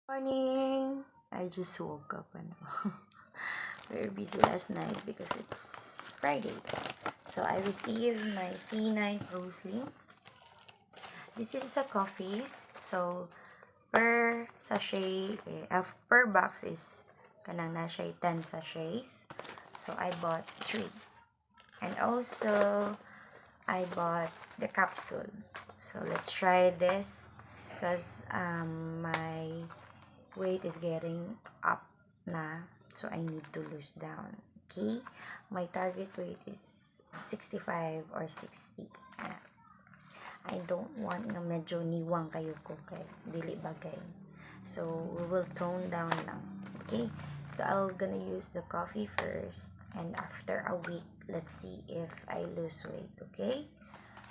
Morning! I just woke up and very busy last night because it's Friday. So I received my C9 Rosely. This is a coffee. So per sachet, per box is kanang na siya 10 sachets. So I bought 3. And also I bought the capsule. So let's try this because my weight is getting up na, so I need to lose down. Okay, my target weight is 65 or 60. I don't want na medyo niwang kayo ko kay dili bagay, so we will tone down lang. Okay, so I'm gonna use the coffee first, and after a week let's see if I lose weight. Okay,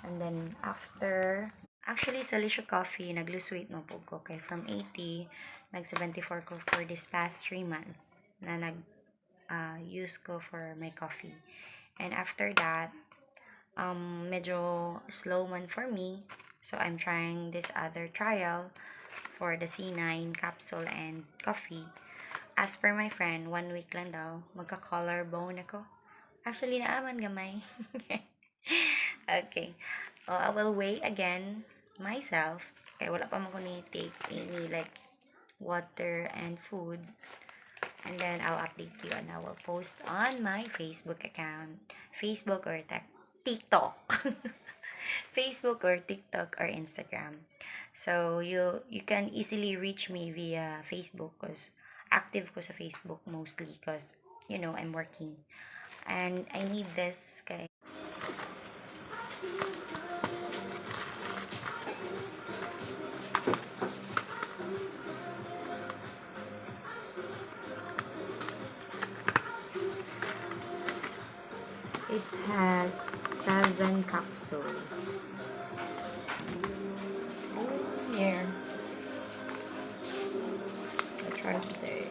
and then after, actually, sa Lisho Coffee, nag-lose weight mo po ko. Kay from 80, nag-74 ko for this past 3 months na nag-use ko for my coffee. And after that, medyo slow man for me. So, I'm trying this other trial for the C9 capsule and coffee. As per my friend, 1 week lang daw, magka-collarbone ako. Actually, naaman gamay. Okay. Well, I will weigh again myself. Kaya wala pa man ko ni take any like water and food. And then I'll update you and I will post on my Facebook account. Facebook or TikTok. Facebook or TikTok or Instagram. So you can easily reach me via Facebook because active ko sa Facebook mostly because I'm working. And I need this kay it has 7 capsules. Here. I tried today.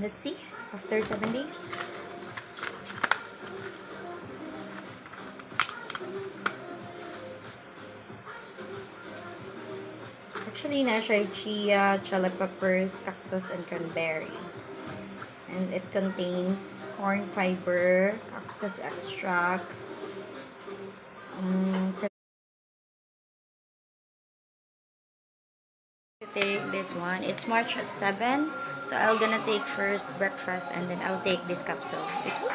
Let's see, after 7 days. Actually, nasa chia, chili peppers, cactus, and cranberry. And it contains corn fiber, cactus extract, to take this one. It's March 7, so I'm gonna take first breakfast and then I'll take this capsule. Okay?